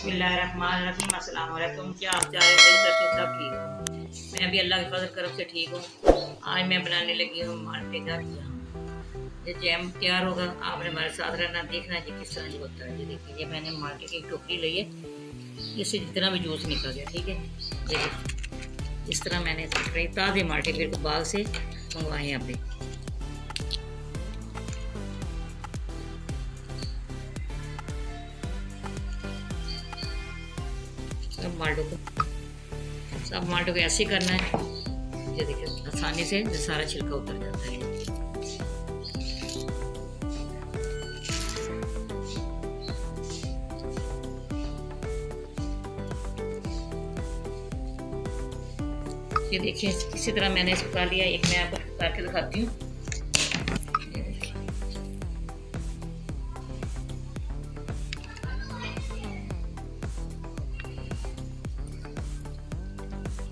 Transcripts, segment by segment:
बिस्मिल्लाहिर्रहमानिर्रहीम। अस्सलाम वालेकुम। क्या आप चाह रहे थे सब ठीक हो? मैं भी अल्लाह की फजल करब से ठीक हूँ। आज मैं बनाने लगी हूँ माल्टे का जैम। ये जैम तैयार होगा, आपने हमारे साथ रहना, देखना जी किस तरह होता है। ये देखिए, ये मैंने माल्टे की टोकरी ली है, इससे जितना भी जूस निकल गया, ठीक है। ये देखिए, इस तरह मैंने ताज़े माल्टे मेरे को बाग से मंगवाए हैं अभी। सब माल्टो को ऐसे ही करना है। ये देखिए, आसानी से सारा छिलका उतर जाता है। ये देखिए, इसी तरह मैंने इसको कर लिया। एक मैं आपको करके दिखाती हूँ।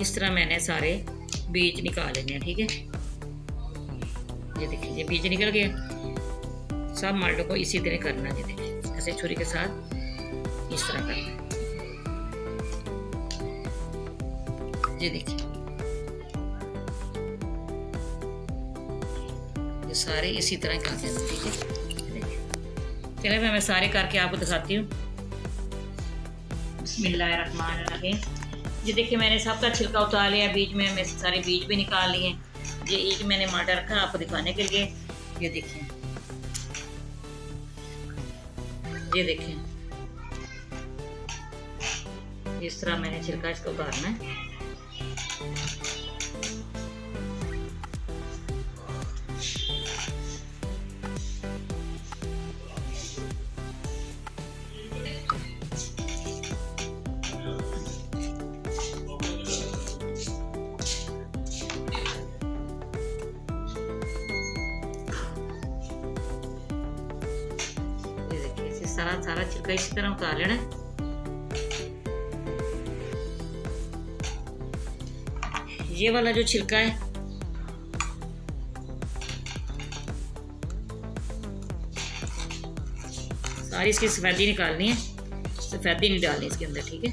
इस तरह मैंने सारे बीज निकाल लेने हैं, ठीक है। ये देखिए, ये बीज निकल गया। सब माल्टो को इसी तरह करना है। ये देखिए, ऐसे छुरी के साथ इस तरह करना है। ये देखिए, ये सारे इसी तरह करते हैं, ठीक है। चलिए मैं सारे करके आपको दिखाती हूँ। बिस्मिल्लाहिर्रहमानिर्रहीम। ये देखिए, मैंने सबका छिलका उतार लिया, बीज में मैं सारे बीज भी निकाल लिए। ये एक मैंने माल्टा रखा आपको दिखाने के लिए। ये देखिए, ये देखिए, इस तरह मैंने छिलका इसको उतारना है। सारा छिलका इसी तरह उतार लेना है। ये वाला जो छिलका है, सारी इसकी सफेदी निकालनी है। सफेदी नहीं डालनी इसके अंदर, ठीक है।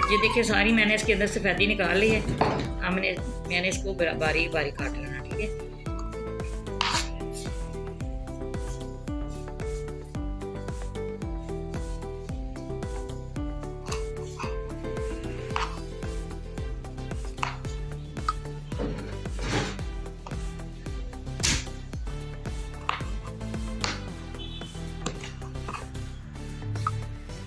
ये देखिए, सारी मैंने इसके अंदर सफेदी निकाल ली है। मैंने इसको बारीक बारीक काट लेना, ठीक है।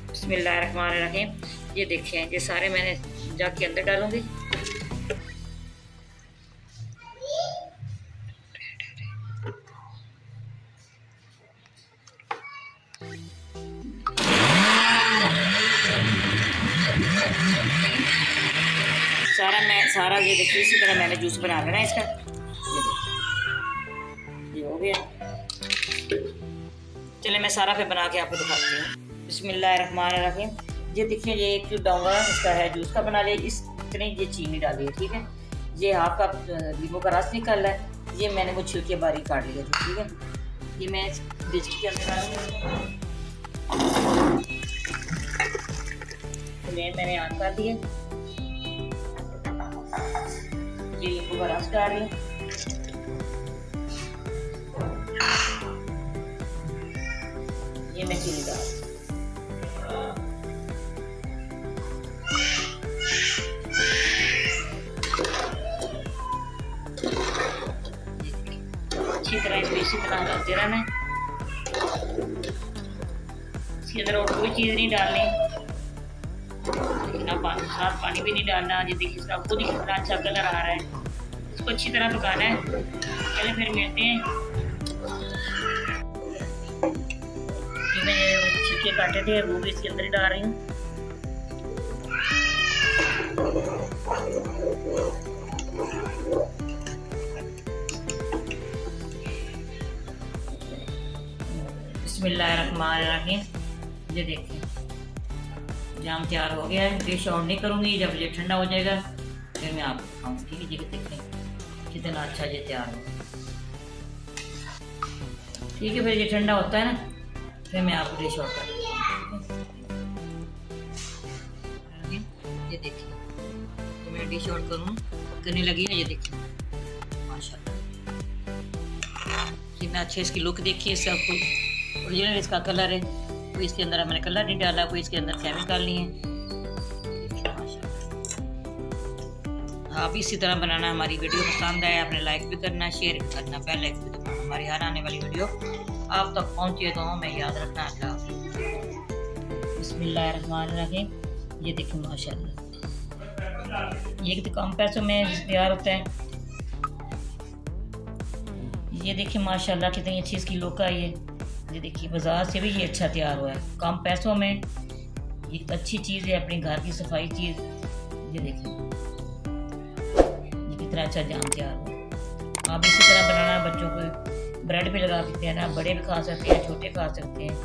बिस्मिल्लाहिर्रहमानिर्रहीम। ये देखिए, ये सारे मैंने जग के अंदर डालूंगी। सारा ये देखिए, इसी तरह मैंने जूस बना लेना है इसका। ये हो गया। चलिए मैं सारा फिर बना के आपको दिखाती हूँ। बिस्मिल्लाहिर्रहमानिर्रहीम। ये देखिए, ये एक जो डोंगा इसका है जूस का बना लिया। इतनी ये चीनी डाली है, ठीक है। ये हाफ कप नींबू का रस निकाला है। ये मैंने वो छिलके बारीक काट लिया था, ठीक है। ये मैं बिस्किट के अंदर डालूंगी। मैंने ऑन कर दिया। ये नींबू का रस डाल लिया। ये मैं चीनी डाल, अच्छी तरह इसको इसी तरह डालते रहना है। इसके अंदर और कोई चीज़ नहीं डालनी, ना साफ पानी भी नहीं डालना। ये देखिए, इसका खुद ही कितना अच्छा कलर आ रहा है। इसको अच्छी तरह पकाना है। चलिए फिर मिलते हैं। जो मैंने छिलके काटे थे वो भी इसके अंदर ही डाल रही हूँ। बिस्मिल्लाहिर्रहमानिर्रहीम। ये देखिए, जाम तैयार हो गया है। डिश ऑन नहीं करूँगी, जब ये ठंडा हो जाएगा फिर मैं आपको दिखाऊँगी, ठीक है। ये देखिए कितना अच्छा ये तैयार हो। ठीक है, फिर ये ठंडा होता है ना, फिर मैं आपको डिश आउट कर देती हूँ। ये देखिए, तो मैं डिश आउट करने लगी है। ये देखिए माशाल्लाह कितना अच्छे इसकी लुक देखिए। इसका ओरिजिनल इसका कलर है, कोई इसके अंदर मैंने कलर नहीं डाला, कोई इसके अंदर केमिकल नहीं है। आप इसी तरह बनाना। हमारी वीडियो पसंद आए आपने लाइक भी करना, शेयर भी करना, बेल आइकन भी दबाना। हमारी हर आने वाली वीडियो आप तक पहुंचे तो हमें याद रखना। अल्लाह हाफ़िज़। बिस्मिल्लाहिर्रहमानिर्रहीम। ये देखिए माशाल्लाह, ये कितने कम पैसों में तैयार होता है। ये देखिए माशाल्लाह कितनी अच्छी इसकी लुक आई है। ये देखिए बाज़ार से भी ये अच्छा तैयार हुआ है, कम पैसों में। ये अच्छी चीज़ है, अपने घर की सफाई चीज़। ये देखिए कितना अच्छा जाम तैयार हुआ। आप इसी तरह बनाना, बच्चों को ब्रेड भी लगा सकते हैं ना, बड़े भी खा सकते हैं, छोटे खा सकते हैं।